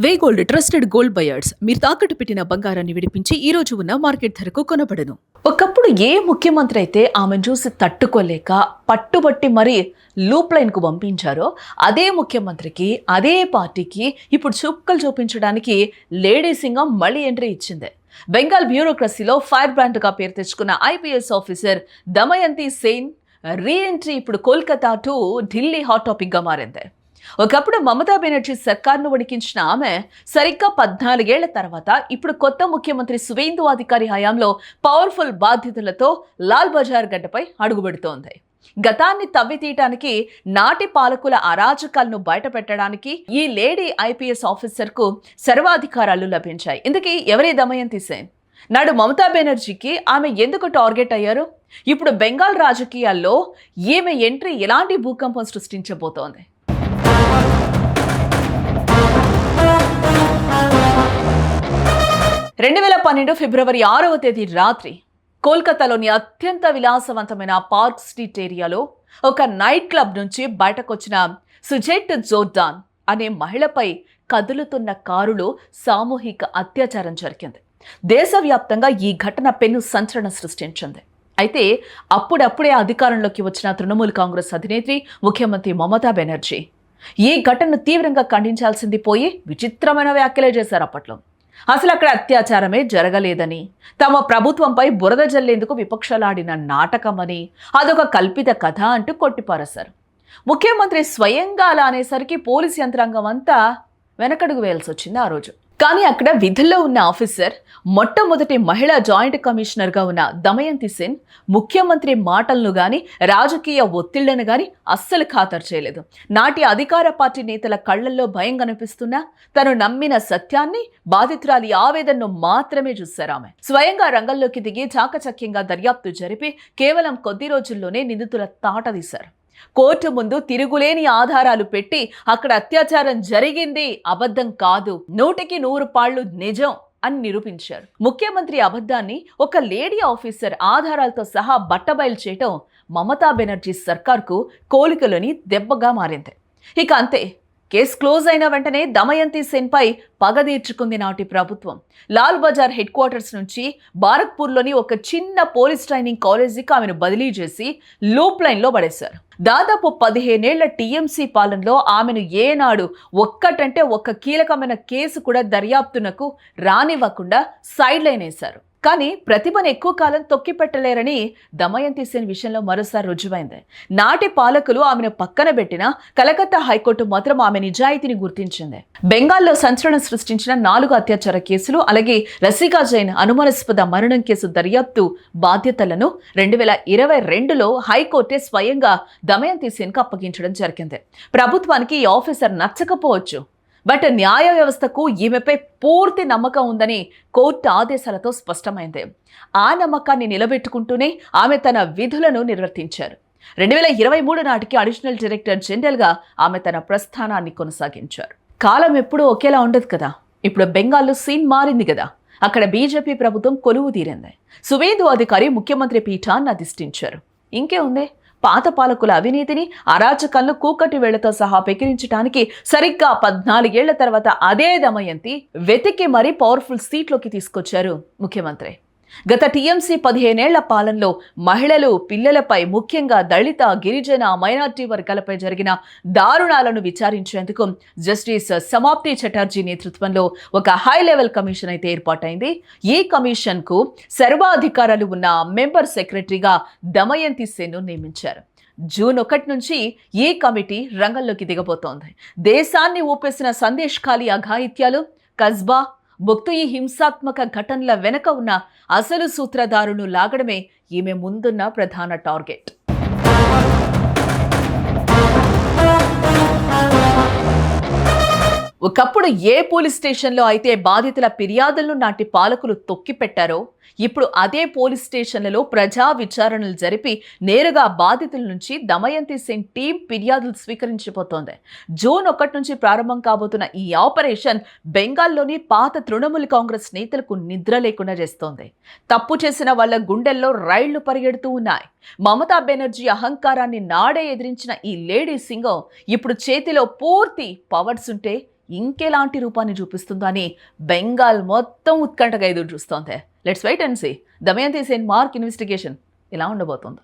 వే gold trusted gold buyers మీరు తాకట్టు పెట్టిన బంగారాన్ని విడిపించి ఈ రోజు ఉన్న మార్కెట్ ధరకు కొనబడను. ఒకప్పుడు ఏ ముఖ్యమంత్రి అయితే ఆమెను చూసి తట్టుకోలేక పట్టుబట్టి మరీ లూప్ లైన్ కు పంపించారో అదే ముఖ్యమంత్రికి అదే పార్టీకి ఇప్పుడు చుక్కలు చూపించడానికి లేడీ సింగం మళ్ళీ ఎంట్రీ ఇచ్చింది. బెంగాల్ బ్యూరోక్రసీలో ఫైర్ బ్రాండ్ గా పేరు తెచ్చుకున్న IPS officer Damayanti Sen re entry ఇప్పుడు Kolkata to Delhi hot topic గా మారింది. ఒకప్పుడు మమతా బెనర్జీ సర్కార్ను వణికించిన ఆమె సరిగ్గా 14 ఏళ్ల తర్వాత ఇప్పుడు కొత్త ముఖ్యమంత్రి సువేందు అధికారి హయాంలో పవర్ఫుల్ బాధ్యతలతో లాల్ బజార్ గడ్డపై అడుగుపెడుతోంది. గతాన్ని తవ్వితీయటానికి, నాటి పాలకుల అరాచకాలను బయటపెట్టడానికి ఈ లేడీ ఐపీఎస్ ఆఫీసర్కు సర్వాధికారాలు లభించాయి. ఇందుకే ఎవరి దమయంతి సేన్? నాడు మమతా బెనర్జీకి ఆమె ఎందుకు టార్గెట్ అయ్యారు? ఇప్పుడు బెంగాల్ రాజకీయాల్లో ఈమె ఎంట్రీ ఎలాంటి భూకంపం సృష్టించబోతోంది? 2012 ఫిబ్రవరి 6వ తేదీ రాత్రి కోల్కతాలోని అత్యంత విలాసవంతమైన పార్క్ స్ట్రీట్ ఏరియాలో ఒక నైట్ క్లబ్ నుంచి బయటకొచ్చిన సుజెట్ జోర్దాన్ అనే మహిళపై కదులుతున్న కారులో సామూహిక అత్యాచారం జరిగింది. దేశవ్యాప్తంగా ఈ ఘటన పెను సంచలనం సృష్టించింది. అయితే అప్పుడప్పుడే అధికారంలోకి వచ్చిన తృణమూల్ కాంగ్రెస్ అధినేత్రి ముఖ్యమంత్రి మమతా బెనర్జీ ఈ ఘటనను తీవ్రంగా ఖండించాల్సింది పోయి విచిత్రమైన వ్యాఖ్యలే చేశారు. అప్పట్లో అసలు అక్కడ అత్యాచారమే జరగలేదని, తమ ప్రభుత్వంపై బురద జల్లేందుకు విపక్షాలాడిన నాటకమని, అదొక కల్పిత కథ అంటూ కొట్టిపారేశారు. ముఖ్యమంత్రి స్వయంగా అలా అనేసరికి పోలీసు యంత్రాంగం అంతా వెనకడుగు వేయాల్సి వచ్చింది ఆ రోజు. కానీ అక్కడ విధుల్లో ఉన్న ఆఫీసర్, మొట్టమొదటి మహిళా జాయింట్ కమిషనర్గా ఉన్న దమయంతి సేన్ ముఖ్యమంత్రి మాటలను గాని, రాజకీయ ఒత్తిళ్లను గాని అస్సలు ఖాతరు చేయలేదు. నాటి అధికార పార్టీ నేతల కళ్లల్లో భయం కనిపిస్తున్నా తను నమ్మిన సత్యాన్ని, బాధితురాలి ఆవేదనను మాత్రమే చూశారు. ఆమె స్వయంగా రంగంలోకి దిగి చాకచక్యంగా దర్యాప్తు జరిపి కేవలం కొద్ది రోజుల్లోనే నిందితుల తాట తీశారు. కోర్టు ముందు తిరుగులేని ఆధారాలు పెట్టి అక్కడ అత్యాచారం జరిగింది, అబద్ధం కాదు, 100కి 100 పాళ్ళు నిజం అని నిరూపించారు. ముఖ్యమంత్రి అబద్ధాన్ని ఒక లేడీ ఆఫీసర్ ఆధారాలతో సహా బట్టబయలు చేయటం మమతా బెనర్జీ సర్కార్కు కోలికలోని దెబ్బగా మారింది. ఇక అంతే, కేసు క్లోజ్ అయిన వెంటనే దమయంతి సేన్ పై పగ తీర్చుకుంది నాటి ప్రభుత్వం. లాల్ బజార్ హెడ్ క్వార్టర్స్ నుంచి బారక్పూర్లోని ఒక చిన్న పోలీస్ ట్రైనింగ్ కాలేజీకి ఆమెను బదిలీ చేసి లూప్ లైన్లో పడేశారు. దాదాపు 15 ఏళ్ల టీఎంసీ పాలనలో ఆమెను ఏనాడు ఒక్కటంటే ఒక్క కీలకమైన కేసు కూడా దర్యాప్తునకు రానివ్వకుండా సైడ్ లైన్ వేశారు. కానీ ప్రతిభను ఎక్కువ కాలం తొక్కిపెట్టలేరని దమయంతి సేన్ విషయంలో మరోసారి రుజువైంది. నాటి పాలకులు ఆమెను పక్కన పెట్టిన కలకత్తా హైకోర్టు మాత్రం ఆమె నిజాయితీని గుర్తించింది. బెంగాల్లో సంచలనం సృష్టించిన 4 అత్యాచార కేసులు, అలాగే రసికా జైన్ అనుమానాస్పద మరణం కేసు దర్యాప్తు బాధ్యతలను 2022లో హైకోర్టే స్వయంగా దమయంతి సేన్కు అప్పగించడం జరిగింది. ప్రభుత్వానికి ఈ ఆఫీసర్ నచ్చకపోవచ్చు, బట్ న్యాయ వ్యవస్థకు ఈమెపై పూర్తి నమ్మకం ఉందని కోర్టు ఆదేశాలతో స్పష్టమైంది. ఆ నమ్మకాన్ని నిలబెట్టుకుంటూనే ఆమె తన విధులను నిర్వర్తించారు. 2023 నాటికి అడిషనల్ డైరెక్టర్ జనరల్గా ఆమె తన ప్రస్థానాన్ని కొనసాగించారు. కాలం ఎప్పుడూ ఒకేలా ఉండదు కదా. ఇప్పుడు బెంగాల్లో సీన్ మారింది కదా. అక్కడ బీజేపీ ప్రభుత్వం కొలువు తీరింది. సువేందు అధికారి ముఖ్యమంత్రి పీఠాన్ని అధిష్ఠించారు. ఇంకే ఉంది, పాత పాలకుల అవినీతిని, అరాచకాలను కూకటి వేళ్లతో సహా పెకిరించడానికి సరిగ్గా 14 ఏళ్ల తర్వాత అదే దమయంతి వెతికి మరీ పవర్ఫుల్ సీట్లోకి తీసుకొచ్చారు ముఖ్యమంత్రి. గత టీఎంసీ 15 ఏళ్ల పాలనలో మహిళలు, పిల్లలపై, ముఖ్యంగా దళిత, గిరిజన, మైనార్టీ వర్గాలపై జరిగిన దారుణాలను విచారించేందుకు జస్టిస్ సమాప్తి చటర్జీ నేతృత్వంలో ఒక హై లెవెల్ కమిషన్ అయితే ఏర్పాటైంది. ఈ కమిషన్కు సర్వాధికారాలు ఉన్న మెంబర్ సెక్రటరీగా దమయంతి సేన్ను నియమించారు. జూన్ 1 నుంచి ఈ కమిటీ రంగంలోకి దిగబోతోంది. దేశాన్ని ఊపేసిన సందేశ్ ఖాళీ అఘాయిత్యాలు, కస్బా, బొక్తు ఈ హింసాత్మక ఘటనల వెనక ఉన్న అసలు సూత్రధారును లాగడమే ఈమె ముందున్న ప్రధాన టార్గెట్. ఒకప్పుడు ఏ పోలీస్ స్టేషన్లో అయితే బాధితుల ఫిర్యాదులను నాటి పాలకులు తొక్కిపెట్టారో ఇప్పుడు అదే పోలీస్ స్టేషన్లలో ప్రజా విచారణలు జరిపి నేరుగా బాధితుల నుంచి దమయంతి సేన్ టీం ఫిర్యాదులు స్వీకరించబోతోంది. జూన్ 1 నుంచి ప్రారంభం కాబోతున్న ఈ ఆపరేషన్ బెంగాల్లోని పాత తృణమూల్ కాంగ్రెస్ నేతలకు నిద్ర లేకుండా చేస్తోంది. తప్పు చేసిన వాళ్ళ గుండెల్లో రైళ్లు పరిగెడుతూ ఉన్నాయి. మమతా బెనర్జీ అహంకారాన్ని నాడే ఎదిరించిన ఈ లేడీ సింగం ఇప్పుడు చేతిలో పూర్తి పవర్స్ ఉంటే ఇంకెలాంటి రూపాన్ని చూపిస్తుందో అని బెంగాల్ మొత్తం ఉత్కంఠగా ఎదురు చూస్తోంది. Let's wait and see Damayanti Sen mark investigation ఎలా ఉండబోతుందో.